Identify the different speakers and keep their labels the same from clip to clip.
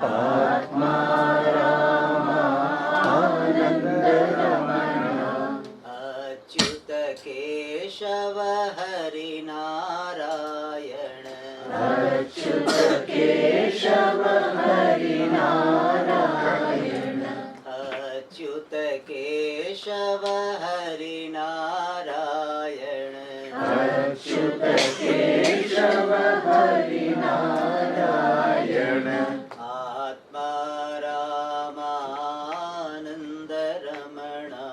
Speaker 1: Atma Rama Anandaramana Achyuta Keshava Hari Narayana Achyuta Keshava Hari Narayana Achyuta Keshava Hari Narayana Achyuta Keshava Hari Narayana Atma Rama Anandaramana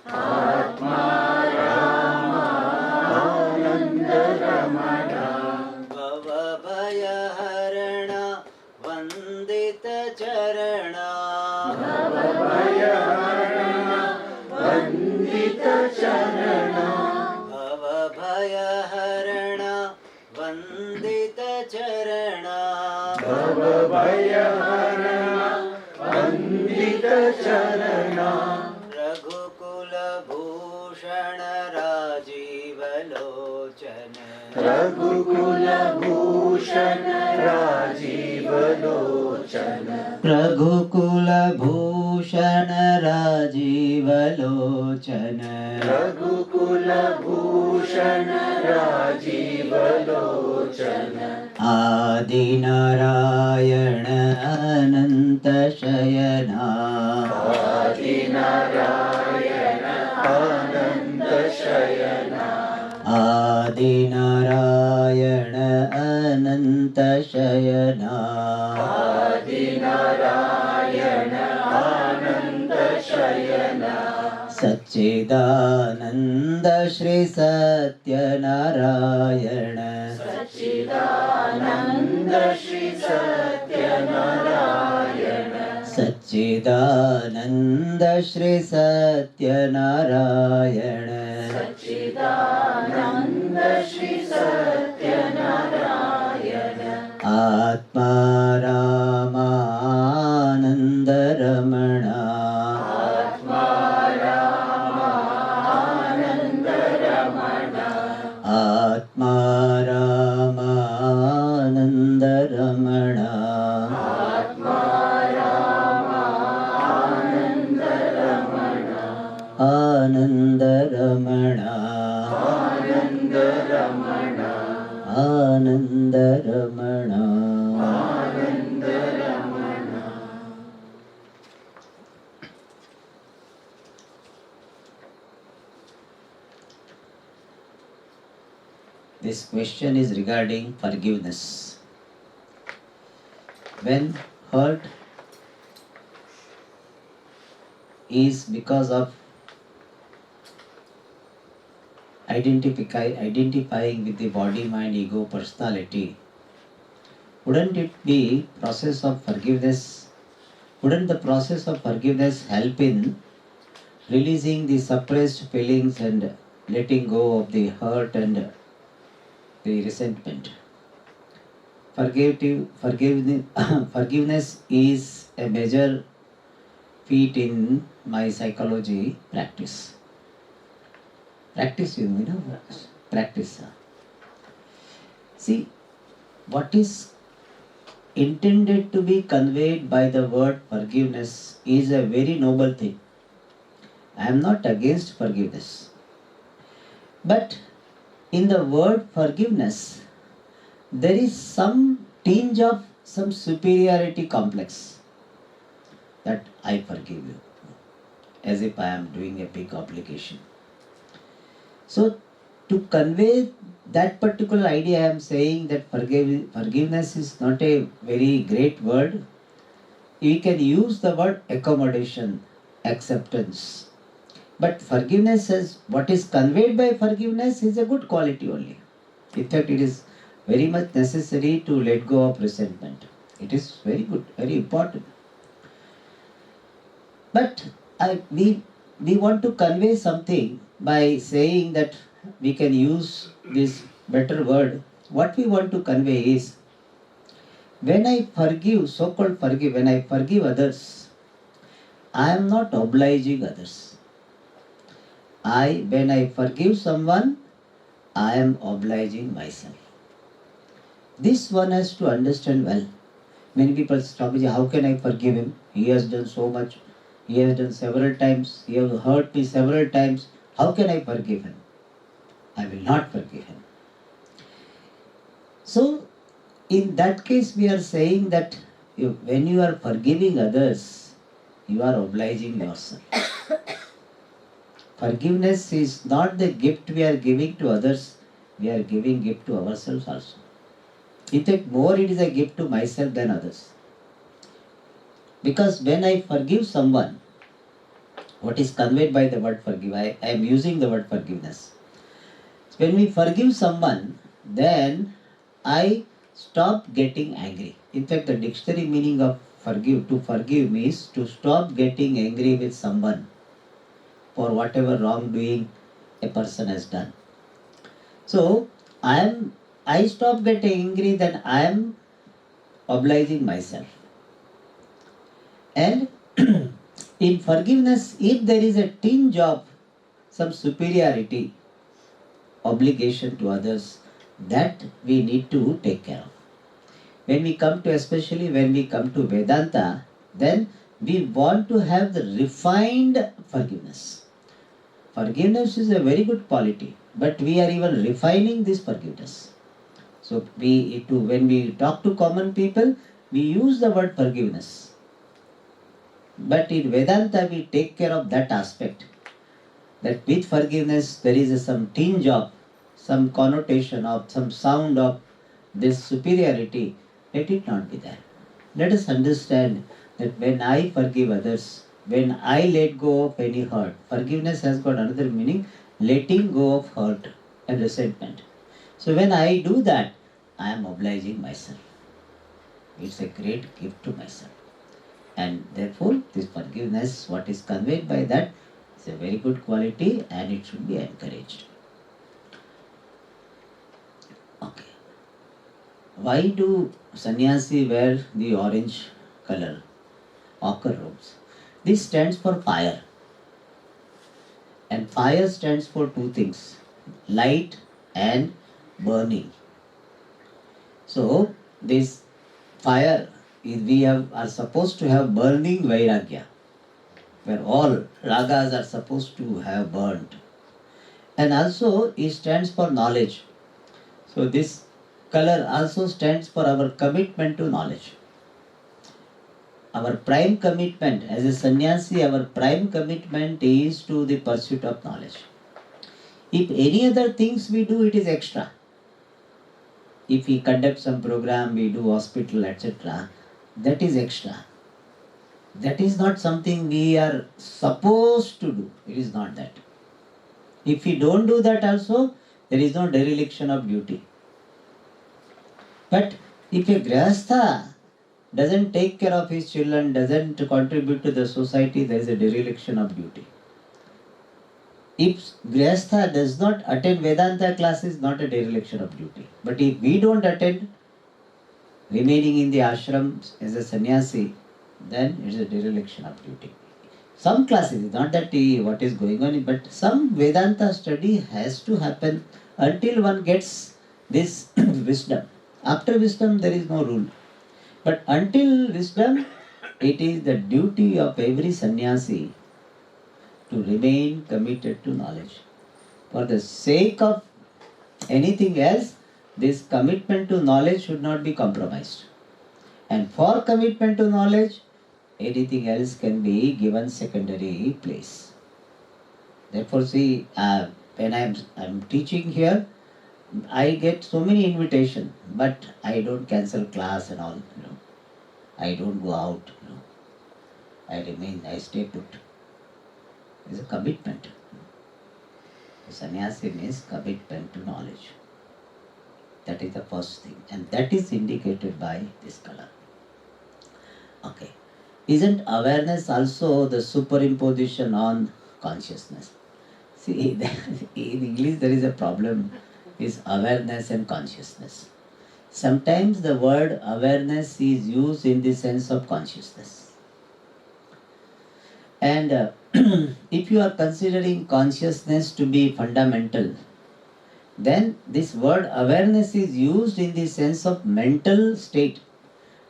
Speaker 1: Atma Rama Anandaramana Bhava Bhaya Harana Vandita Charana Bhava Bhaya Harana Vandita Charana Bhava Bhaya Harana Vandita Charana Bhava Bhaya Harana Vandita Charana Raghukula Bhushana Rajiva Lochana Raghukula Bhushana Rajiva Lochana Raghukula Bhushana Rajiva Lochana Raghukula Bhushana Rajiva Lochana Adi Narayana Ananta Shayana Adi Narayana Ananta Shayana Adi Narayana Ananta Shayana Adi Narayana Ananta Shayana Satchidananda Shri Satyanarayana Satchidananda Shri Satyanarayana Satchidananda Shri Satyanarayana Satchidananda Shri Satyanarayana Atma Rama Anandaramana Atma Rama Anandaramana Atma Rama Anandaramana Atma Rama Anandaramana Anandaramana Anandaramana Anandaramana Anandaramana. This question is regarding forgiveness. When hurt is because of identifying with the body, mind, ego, personality, wouldn't it be process of forgiveness? Wouldn't the process of forgiveness help in releasing the suppressed feelings and letting go of the hurt and the resentment? Forgiveness is a major feat in my psychology practice. Practice, practice. See, what is intended to be conveyed by the word forgiveness is a very noble thing. I am not against forgiveness. But in the word forgiveness, there is some tinge of some superiority complex that I forgive you, as if I am doing a big obligation. So, to convey that particular idea, I am saying that forgiveness is not a very great word. We can use the word accommodation, acceptance. But forgiveness is what is conveyed by forgiveness is a good quality only. In fact, it is very much necessary to let go of resentment. It is very good, very important. But we want to convey something by saying that we can use this better word. What we want to convey is, when I forgive, so-called forgive, when I forgive others, I am not obliging others. When I forgive someone, I am obliging myself. This one has to understand well. Many people, Swamiji, how can I forgive him? He has done so much. He has done several times. He has hurt me several times. How can I forgive him? I will not forgive him. So, in that case, we are saying that when you are forgiving others, you are obliging yourself. Forgiveness is not the gift we are giving to others, we are giving gift to ourselves also. In fact, more it is a gift to myself than others. Because when I forgive someone, what is conveyed by the word forgive, I am using the word forgiveness. When we forgive someone, then I stop getting angry. In fact, the dictionary meaning of to forgive means to stop getting angry with someone for whatever wrongdoing a person has done. So, I stop getting angry, then I am obliging myself. And in forgiveness, if there is a tinge of some superiority, obligation to others, that we need to take care of. Especially when we come to Vedanta, then we want to have the refined forgiveness. Forgiveness is a very good quality, but we are even refining this forgiveness. So when we talk to common people, we use the word forgiveness. But in Vedanta, we take care of that aspect. That with forgiveness, there is some tinge of, some connotation of, some sound of this superiority. Let it not be there. Let us understand that when I forgive others, when I let go of any hurt, forgiveness has got another meaning, letting go of hurt and resentment. So when I do that, I am obliging myself. It's a great gift to myself. And therefore, this forgiveness, what is conveyed by that, is a very good quality and it should be encouraged. Okay. Why do sannyasi wear the orange color, ochre robes? This stands for fire. And fire stands for two things, light and burning. So, this fire, are supposed to have burning vairagya, where all ragas are supposed to have burnt. And also, it stands for knowledge. So, this color also stands for our commitment to knowledge. Our prime commitment as a sannyasi, our prime commitment is to the pursuit of knowledge. If any other things we do, it is extra. If we conduct some program, we do hospital, etc., that is extra. That is not something we are supposed to do. It is not that. If we don't do that also, there is no dereliction of duty. But if a grihastha doesn't take care of his children, doesn't contribute to the society, there is a dereliction of duty. If grihastha does not attend Vedanta classes, not a dereliction of duty. But if we don't attend, remaining in the ashram as a sannyasi, then it is a dereliction of duty. Some classes, not that what is going on, but some Vedanta study has to happen until one gets this wisdom. After wisdom, there is no rule. But until wisdom, it is the duty of every sannyasi to remain committed to knowledge. For the sake of anything else, this commitment to knowledge should not be compromised. And for commitment to knowledge, anything else can be given secondary place. Therefore, see, when I am teaching here, I get so many invitations, but I don't cancel class and all. I don't go out. I stay put. It's a commitment. Sannyasi means commitment to knowledge. That is the first thing. And that is indicated by this color. Okay. Isn't awareness also the superimposition on consciousness? See, in English there is a problem, is awareness and consciousness. Sometimes the word awareness is used in the sense of consciousness. And if you are considering consciousness to be fundamental, then this word awareness is used in the sense of mental state.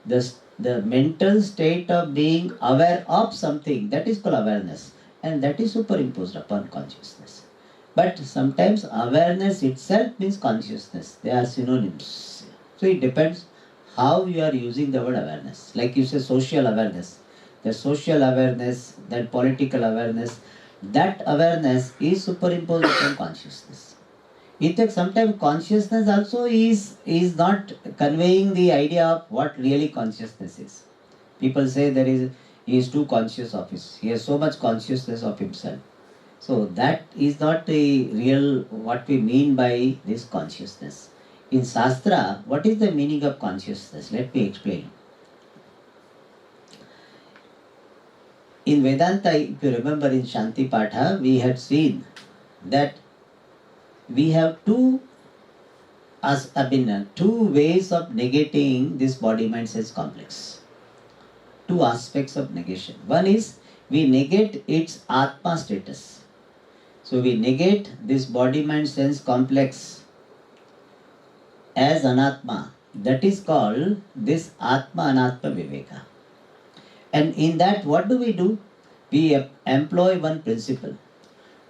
Speaker 1: The The mental state of being aware of something, that is called awareness, and that is superimposed upon consciousness. But sometimes awareness itself means consciousness. They are synonyms. So it depends how you are using the word awareness. Like you say social awareness. The social awareness, that political awareness, that awareness is superimposed upon consciousness. In fact, sometimes consciousness also is not conveying the idea of what really consciousness is. People say he is too conscious of his. He has so much consciousness of himself. So that is not the real what we mean by this consciousness. In Shastra, what is the meaning of consciousness? Let me explain. In Vedanta, if you remember in Shanti Patha, we had seen that we have two ways of negating this body mind sense complex. Two aspects of negation. One is we negate its Atma status. So we negate this body mind sense complex as anatma. That is called this Atma Anatma Viveka. And in that, what do? We employ one principle.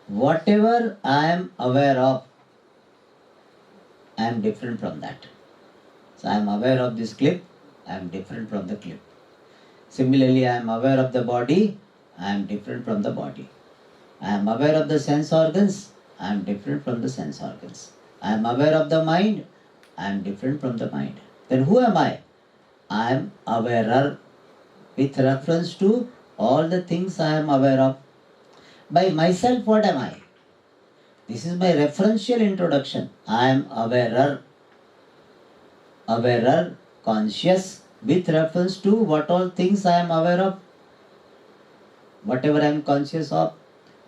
Speaker 1: Whatever I am aware of, I am different from that. So I am aware of this clip, I am different from the clip. Similarly, I am aware of the body, I am different from the body. I am aware of the sense organs, I am different from the sense organs. I am aware of the mind, I am different from the mind. Then who am I? I am awarer with reference to all the things I am aware of. By myself, what am I? This is my referential introduction. I am awarer, conscious with reference to what all things I am aware of, whatever I am conscious of.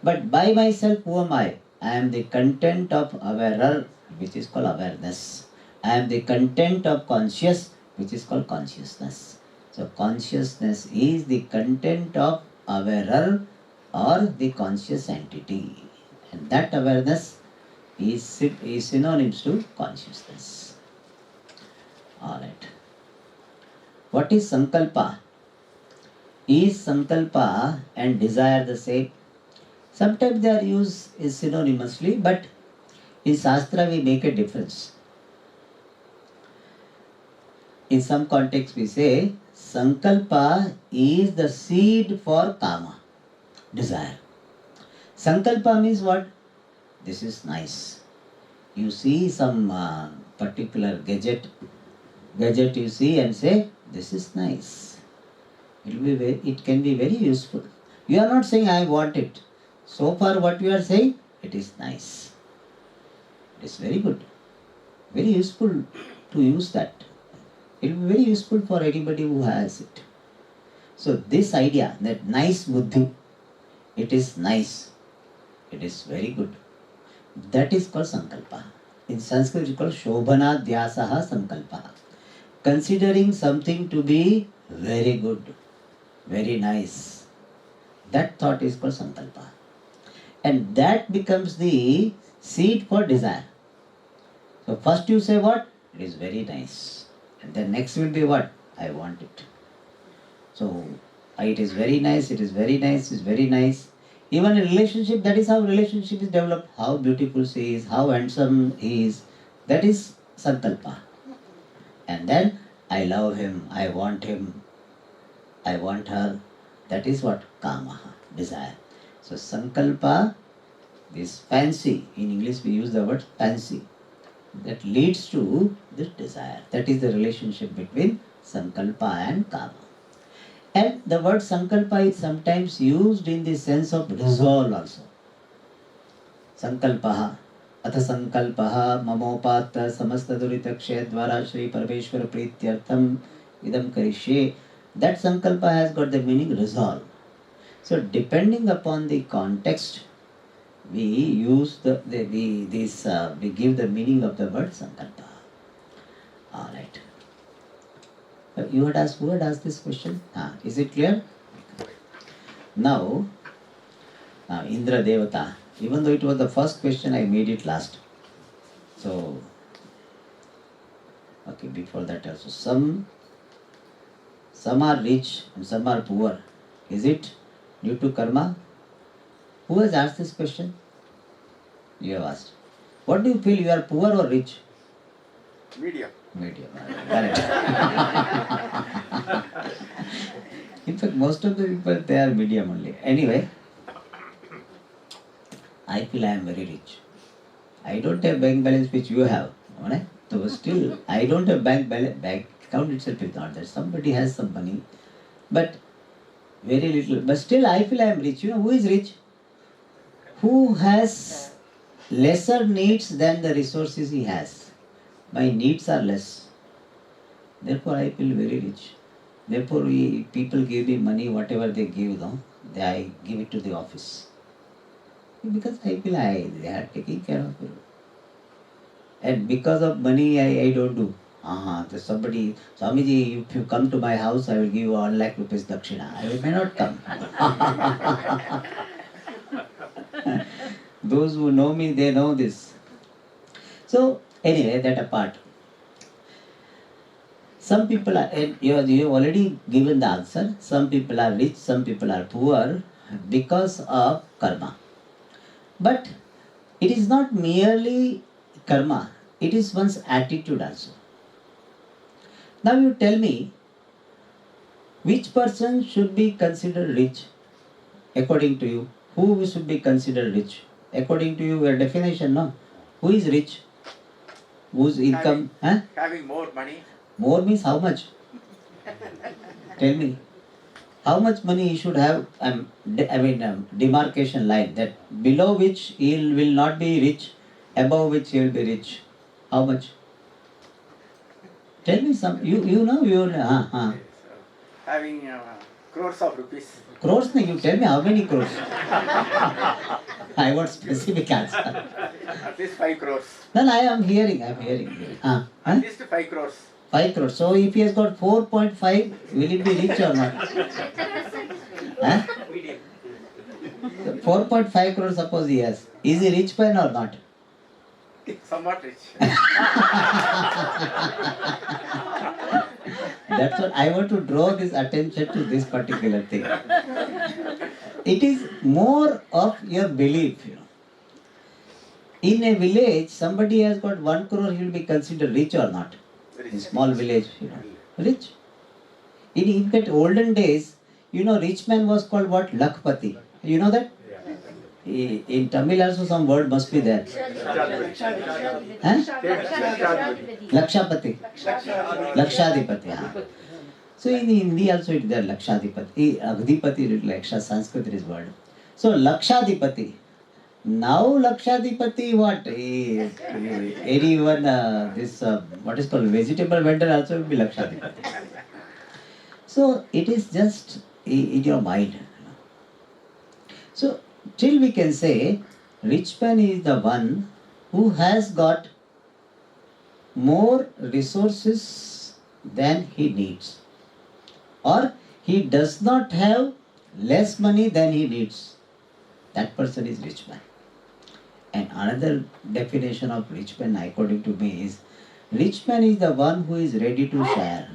Speaker 1: But by myself, who am I? I am the content of awarer, which is called awareness. I am the content of conscious, which is called consciousness. So consciousness is the content of awarer or the conscious entity. And that awareness is synonyms to consciousness. Alright. What is sankalpa? Is sankalpa and desire the same? Sometimes they are used synonymously, but in Shastra we make a difference. In some context we say sankalpa is the seed for kama, desire. Sankalpa means what? This is nice. You see some particular gadget you see and say, this is nice. It can be very useful. You are not saying I want it. So far what you are saying, it is nice. It is very good. Very useful to use that. It will be very useful for anybody who has it. So this idea that nice buddhi, it is nice. It is very good. That is called sankalpa. In Sanskrit it is called shobhana dhyasaha sankalpa. Considering something to be very good, very nice. That thought is called sankalpa. And that becomes the seed for desire. So first you say what? It is very nice. And then next will be what? I want it. So it is very nice, it is very nice, it is very nice. Even in relationship, that is how relationship is developed. How beautiful she is, how handsome he is. That is sankalpa. And then I love him, I want her. That is what? Kama, desire. So sankalpa, this fancy, in English we use the word fancy, that leads to this desire. That is the relationship between sankalpa and kama. And the word sankalpa is sometimes used in the sense of resolve also. Sankalpaha. Atha sankalpaha mamopata samasta duritakshay dvara Shri Parmeshwara Prityartham idam karishye. That sankalpa has got the meaning resolve. So depending upon the context, we use we give the meaning of the word sankalpa. Alright. Who had asked this question? Is it clear? Now, Indra Devata. Even though it was the first question, I made it last. So, okay, before that also. some are rich and some are poor. Is it due to karma? Who has asked this question? You have asked. What do you feel, you are poor or rich?
Speaker 2: Medium.
Speaker 1: Medium. Correct. In fact, most of the people, they are medium only. Anyway, I feel I am very rich. I don't have bank balance which you have. Alright? So still, I don't have bank balance. Bank account itself is not that. Somebody has some money, but very little. But still, I feel I am rich. You know who is rich? Who has lesser needs than the resources he has. My needs are less. Therefore, I feel very rich. Therefore, people give me money, whatever they give, no, I give it to the office. Because I feel they are taking care of it. And because of money, I don't do. There's somebody, Swamiji, if you come to my house, I will give you 1 lakh rupees dakshina. I may not come. Those who know me, they know this. So, anyway, that apart. Some people are, you have already given the answer. Some people are rich, some people are poor because of karma. But it is not merely karma, it is one's attitude also. Now you tell me, which person should be considered rich according to you? Who should be considered rich? According to your definition, no? Who is rich? Whose income?
Speaker 2: Having more money.
Speaker 1: More means how much? Tell me. How much money he should have? Demarcation line that below which he will not be rich, above which he will be rich. How much? Tell me some. You know.
Speaker 2: Having crores of rupees.
Speaker 1: Crores? You tell me how many crores? I want specific answer.
Speaker 2: At least 5 crores.
Speaker 1: No, I am hearing.
Speaker 2: At least 5 crores.
Speaker 1: 5 crores. So if he has got 4.5, will it be rich or not? 4.5 crores suppose he has. Is he rich man or not?
Speaker 2: Somewhat rich.
Speaker 1: That's what I want to draw this attention to this particular thing. It is more of your belief. In a village, somebody has got 1 crore, he will be considered rich or not? In small village, rich. In fact, olden days, rich man was called what? Lakhpati. You know that? In Tamil also some word must be there. Lakshapati. Lakshadipati. So in Hindi also it is there, Lakshadipati. Agdipati is Laksha, Sanskrit is word. So Lakshadipati. Now Lakshadipati what? Anyone, what is called vegetable vendor also will be Lakshadipati. So it is just in your mind. So till we can say, rich man is the one who has got more resources than he needs. Or he does not have less money than he needs. That person is rich man. And another definition of rich man, according to me, is rich man is the one who is ready to share.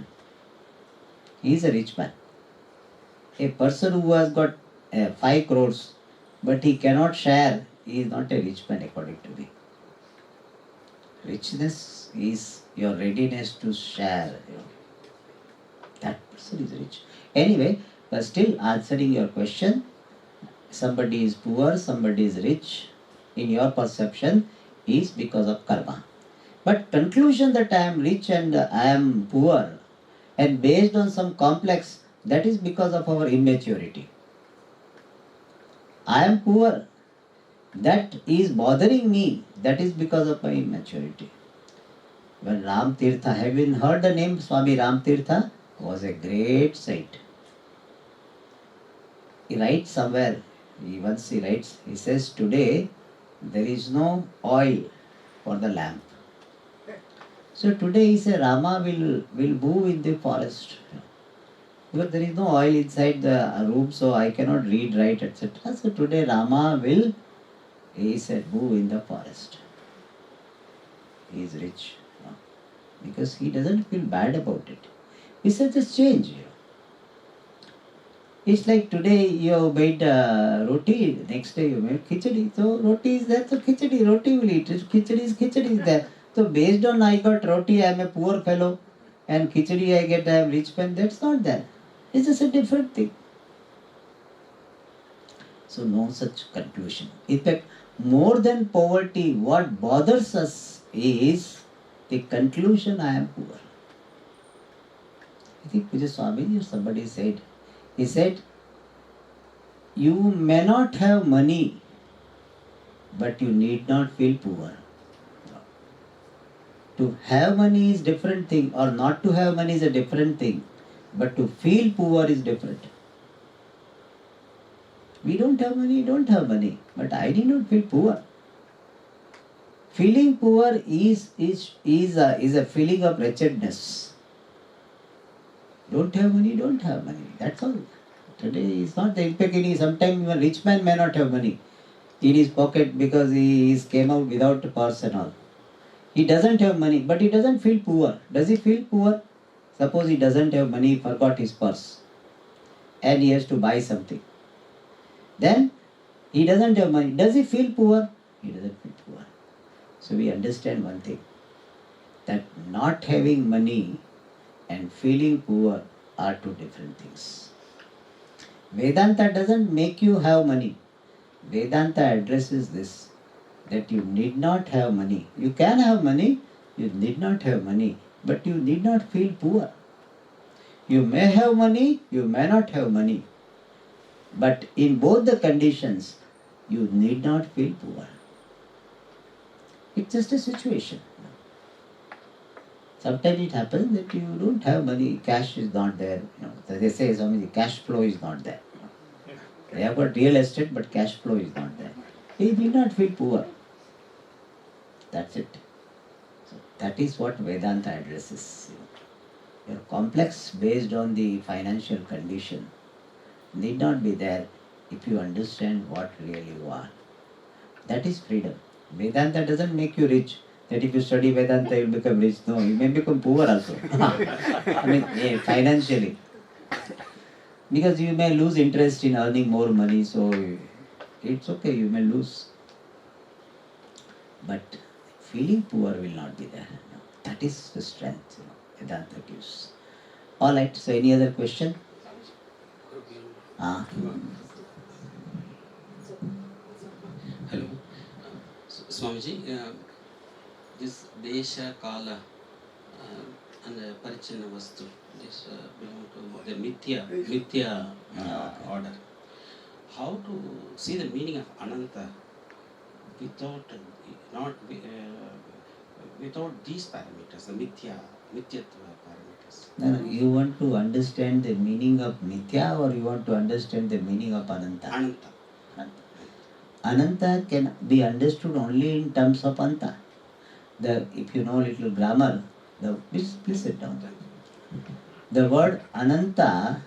Speaker 1: He is a rich man. A person who has got 5 crores, but he cannot share, he is not a rich man according to me. Richness is your readiness to share. That person is rich. Anyway, but still answering your question, somebody is poor, somebody is rich, in your perception, is because of karma. But conclusion that I am rich and I am poor, and based on some complex, that is because of our immaturity. I am poor, that is bothering me, that is because of my immaturity. When Ram Tirtha, have you heard the name Swami Ram Tirtha? Was a great saint. He writes somewhere, he writes, he says, today there is no oil for the lamp. So today he said Rama will move in the forest. Because there is no oil inside the room, so I cannot read, write, etc. So today Rama will, he said, move in the forest. He is rich. Because he doesn't feel bad about it. He said, just change. It's like today you made roti, next day you made khichdi. So roti is there, so khichdi, roti will eat. Khichdi is there. So based on I got roti, I am a poor fellow, and khichdi I get, I am rich man. That's not there. It's just a different thing. So no such conclusion. In fact, more than poverty, what bothers us is the conclusion I am poor. I think Puja Swami or somebody said, he said, you may not have money, but you need not feel poor. To have money is different thing, or not to have money is a different thing, but to feel poor is different. We don't have money, but I did not feel poor. Feeling poor is a feeling of wretchedness. Don't have money. That's all. Today is not the impact. Sometimes a rich man may not have money in his pocket because he came out without a purse and all. He doesn't have money, but he doesn't feel poor. Does he feel poor? Suppose he doesn't have money, he forgot his purse, and he has to buy something. Then he doesn't have money. Does he feel poor? He doesn't feel poor. So we understand one thing, that not having money and feeling poor are two different things. Vedanta doesn't make you have money. Vedanta addresses this, that you need not have money. You can have money, you need not have money, but you need not feel poor. You may have money, you may not have money, but in both the conditions, you need not feel poor. It's just a situation. Sometimes it happens that you don't have money, cash is not there. They say the cash flow is not there. They have got real estate, but cash flow is not there. He need not feel poor. That's it. So that is what Vedanta addresses. Your complex based on the financial condition need not be there if you understand what really you are. That is freedom. Vedanta doesn't make you rich. That if you study Vedanta, you'll become rich. No, you may become poor also. Financially. Because you may lose interest in earning more money, so it's okay, you may lose. But feeling poor will not be there. No. That is the strength Vedanta gives. Alright, so any other question?
Speaker 3: Hello. Swamiji, this Desha, Kala and Parichana Vastu, this belong to the Mithya order. How to see the meaning of Ananta without these parameters, the Mithyatva parameters?
Speaker 1: No, you want to understand the meaning of Mithya, or you want to understand the meaning of Ananta?
Speaker 3: Ananta.
Speaker 1: Ananta can be understood only in terms of Anta. If you know little grammar, please sit down. The word Ananta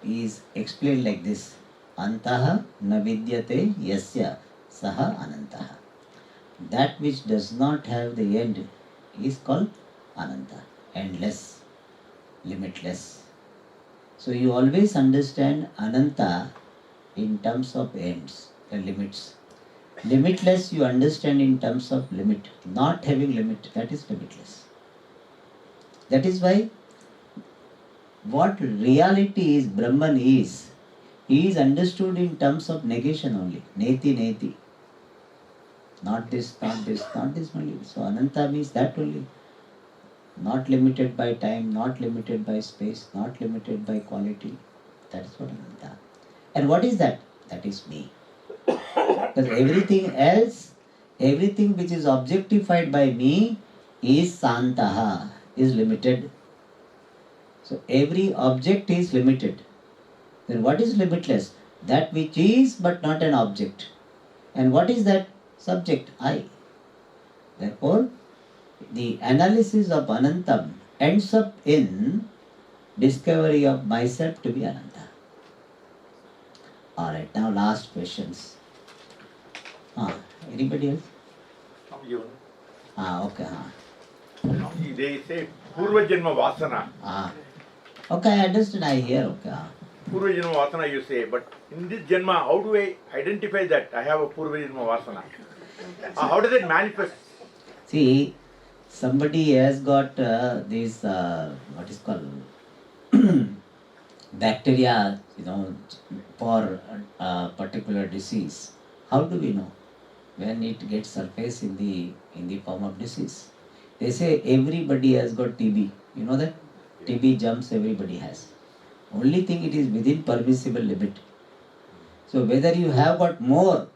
Speaker 1: is explained like this. Antaha navidyate yasya saha anantaha. That which does not have the end is called Ananta. Endless, limitless. So you always understand Ananta in terms of ends, the limits. Limitless you understand in terms of limit. Not having limit, that is limitless. That is why what reality is, Brahman is understood in terms of negation only. Neti. Not this only. So Ananta means that only. Not limited by time, not limited by space, not limited by quality. That is what Ananta. And what is that? That is me. Because everything else, everything which is objectified by me is Santaha, is limited. So every object is limited. Then what is limitless? That which is but not an object. And what is that? Subject, I. Therefore, the analysis of Anantam ends up in discovery of myself to be Ananta. Alright, now last questions. Anybody else? Okay.
Speaker 4: They say Purva Janma Vasana.
Speaker 1: Okay, I understand. I hear. Okay.
Speaker 4: Purva Janma Vasana you say, but in this Janma, how do I identify that I have a Purva Janma Vasana? How does it manifest?
Speaker 1: See, somebody has got this, what is called, bacteria, for a particular disease. How do we know when it gets surface in the form of disease? They say everybody has got TB. You know that? TB jumps everybody has. Only thing it is within permissible limit. So whether you have got more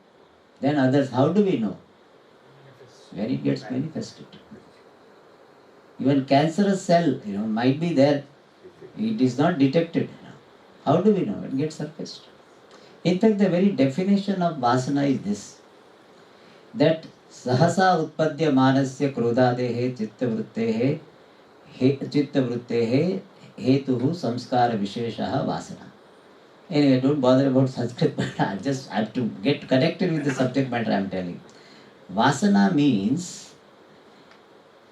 Speaker 1: than others, how do we know? When it gets manifested. Even cancerous cell, might be there. It is not detected. How do we know? It gets surfaced. In fact, the very definition of vasana is this, that sahasa utpadya manasya krodhadehe chittavrittehe hetuhu samskara visheshaha vasana. Anyway, don't bother about Sanskrit, but I have to get connected with the subject matter I am telling. Vasana means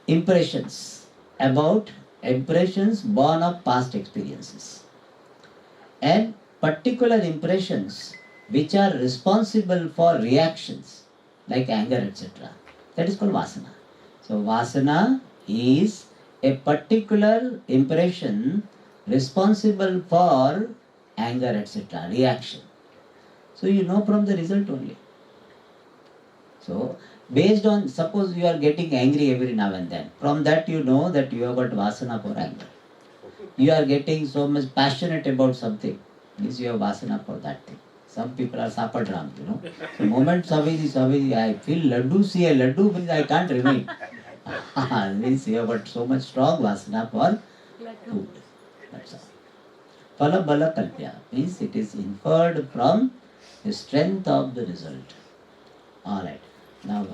Speaker 1: impressions born of past experiences, and particular impressions which are responsible for reactions like anger, etc. That is called vasana. So vasana is a particular impression responsible for anger, etc. reaction. So you know from the result only. So based on, suppose you are getting angry every now and then, from that you know that you have got vasana for anger. You are getting so much passionate about something, means you have vasana for that thing. Some people are sapadram, The moment Saviji, I feel laddu, see a laddu, means I can't remain. Means you have got so much strong vasana for food. That's all. Phala bala kalpya means it is inferred from the strength of the result. Alright. Now,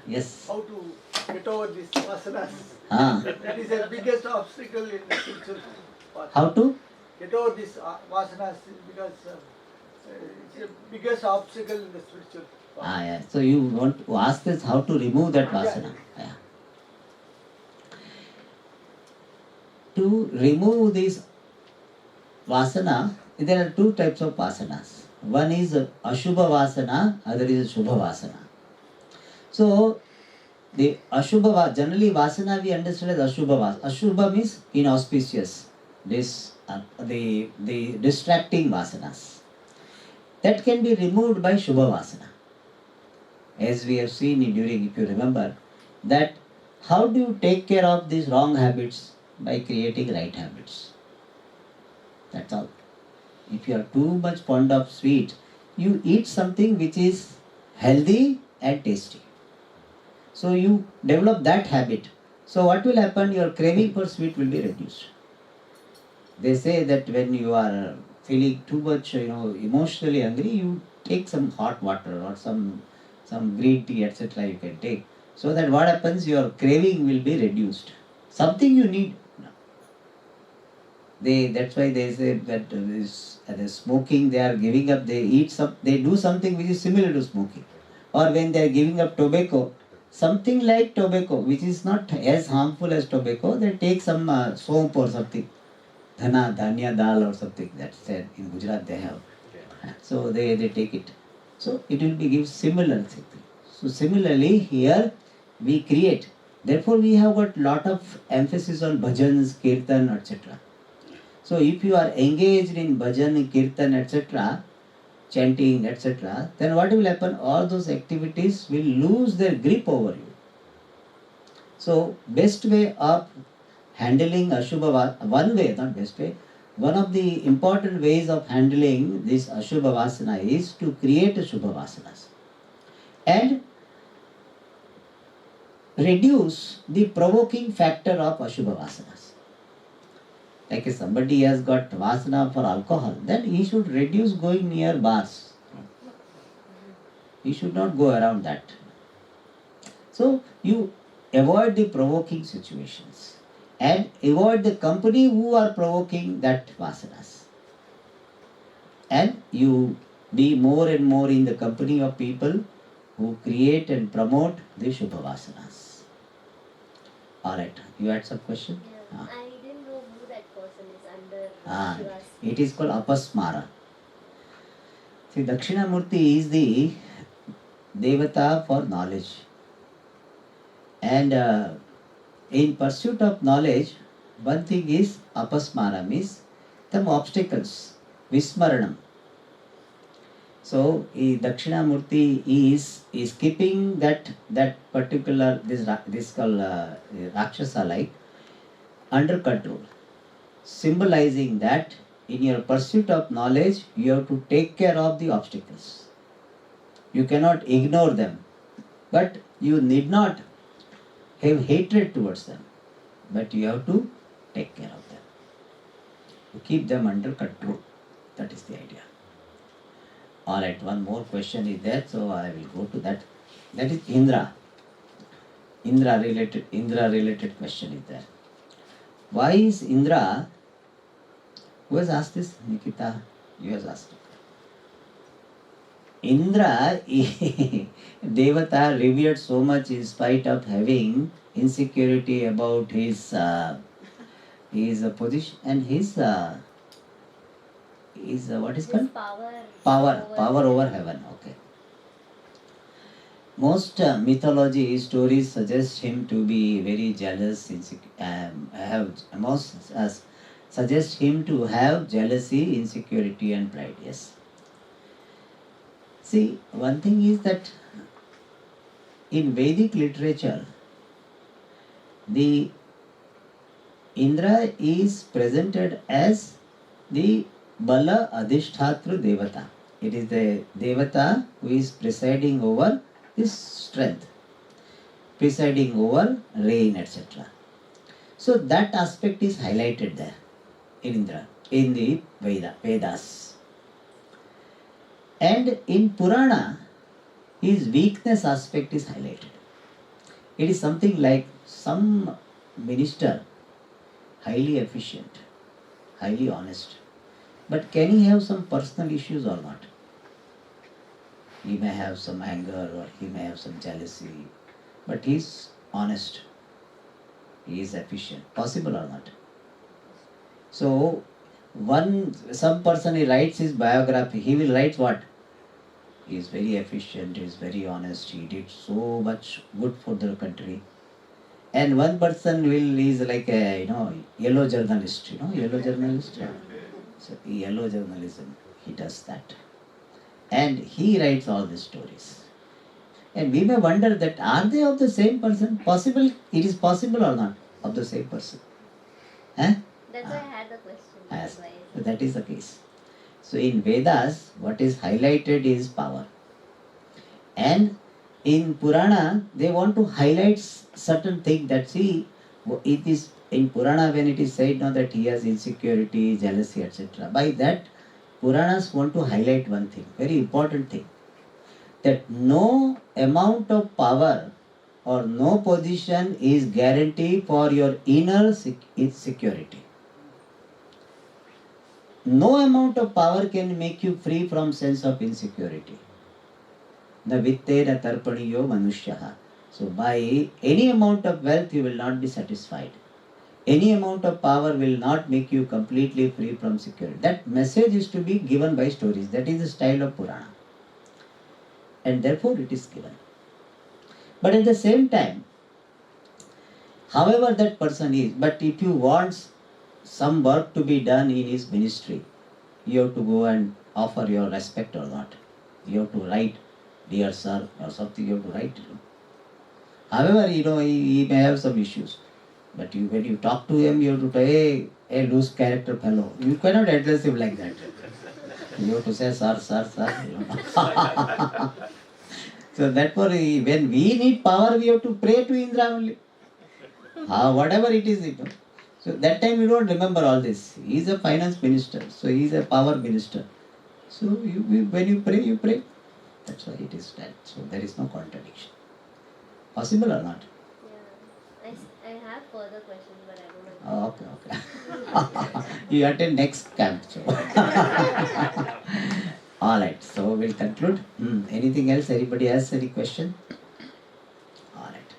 Speaker 1: yes.
Speaker 5: How to get over these vasanas? That is the biggest obstacle in the spiritual path.
Speaker 1: How to?
Speaker 5: Get over these vasanas because it's the biggest obstacle in the spiritual path.
Speaker 1: Yeah. So you want to ask this, how to remove that vasana? Yeah. To remove this vasana, there are two types of vasanas. One is Ashubha vasana, other is Shubha vasana. So, the Ashubha, generally vasana we understand as Ashubha vasana. Ashubha means inauspicious, the distracting vasanas. That can be removed by Shubha vasana. As we have seen during, if you remember, that how do you take care of these wrong habits? By creating right habits. That's all. If you are too much fond of sweet, you eat something which is healthy and tasty. So you develop that habit. So what will happen? Your craving for sweet will be reduced. They say that when you are feeling too much, emotionally hungry, you take some hot water or some green tea, etc. you can take. So that what happens? Your craving will be reduced. Something you need. That's why they say that the smoking they are giving up. They do something which is similar to smoking, or when they are giving up tobacco, something like tobacco which is not as harmful as tobacco. They take some soap or something, dhanya dal or something. That's said in Gujarat they have. So they take it. So it will be give similar thing. So similarly here we create. Therefore we have got lot of emphasis on bhajans, kirtan, etc. So if you are engaged in bhajan, kirtan, etc., chanting, etc., then what will happen? All those activities will lose their grip over you. So best way of handling Ashubha, one way, not best way, one of the important ways of handling this Ashubha Vasana is to create Shubha Vasanas and reduce the provoking factor of Ashubha Vasanas. Like if somebody has got vasana for alcohol, then he should reduce going near bars. He should not go around that. So you avoid the provoking situations and avoid the company who are provoking that vasanas. And you be more and more in the company of people who create and promote the Shubha Vasanas. Alright, you had some question?
Speaker 6: Yeah. I didn't know who that person is. I'm Shivas.
Speaker 1: It is called apasmara. See, Dakshinamurti is the Devata for knowledge. And in pursuit of knowledge, one thing is apasmara, means some obstacles, vismaranam. So, Dakshinamurti is keeping that particular this called Rakshasa like under control, symbolizing that in your pursuit of knowledge you have to take care of the obstacles. You cannot ignore them, but you need not have hatred towards them, but you have to take care of them. You keep them under control. That is the idea. Alright, one more question is there, so I will go to that. That is Indra. Indra related question is there. Why is Indra? Who has asked this? Nikita, you have asked. Indra, Devata revered so much in spite of having insecurity about his position and his what is
Speaker 6: His
Speaker 1: called?
Speaker 6: power
Speaker 1: Power over heaven. Okay. Most mythology stories suggest him to be very jealous, suggest him to have jealousy, insecurity, and pride. Yes. See, one thing is that in Vedic literature, the Indra is presented as the Bala Adhishthatru Devata. It is the Devata who is presiding over this strength, presiding over rain, etc. So that aspect is highlighted there in Indra, in the Vedas. And in Purana, his weakness aspect is highlighted. It is something like some minister, highly efficient, highly honest, but can he have some personal issues or not? He may have some anger or he may have some jealousy, but he is honest, he is efficient. Possible or not? So, some person, he writes his biography, he will write what? He is very efficient, he is very honest, he did so much good for the country. And one person is like a yellow journalist, yellow journalist. So yellow journalism, he does that. And he writes all these stories. And we may wonder that are they of the same person? Possible, it is possible or not of the same person?
Speaker 6: That's why I had the question.
Speaker 1: Yes, that is the case. So in Vedas, what is highlighted is power. And in Purana, they want to highlight certain thing that it is in Purana when it is said now that he has insecurity, jealousy, etc. By that, Puranas want to highlight one thing, very important thing, that no amount of power or no position is guarantee for your inner security. No amount of power can make you free from sense of insecurity. Na vitte na tarpaniyo manushyaha. So by any amount of wealth you will not be satisfied. Any amount of power will not make you completely free from security. That message is to be given by stories. That is the style of Purana. And therefore it is given. But at the same time, however that person is, but if you want some work to be done in his ministry, you have to go and offer your respect or not. You have to write, dear sir, or something you have to write. However, he may have some issues. But when you talk to him, you have to say, hey, loose character fellow. You cannot address him like that. You have to say, sir. So therefore, when we need power, we have to pray to Indra only. Whatever it is, So that time you don't remember all this. He is a finance minister, so he is a power minister. So when you pray, you pray. That's why it is that. So there is no contradiction. Possible or not?
Speaker 6: Yeah. I have further questions, but I don't know.
Speaker 1: Okay. You attend next camp. So. Alright, so we'll conclude. Anything else? Anybody has any question? Alright.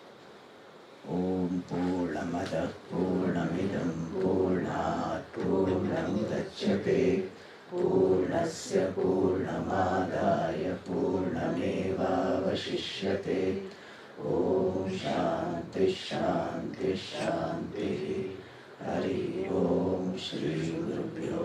Speaker 1: Om Purnamada Purnamidam Purnat पूर्णमुदच्यते पूर्णस्य पूर्णमादाय पूर्णमेवावशिष्यते ॐ शान्ति शान्ति शान्तिः हरि ओम श्री गुरुभ्यो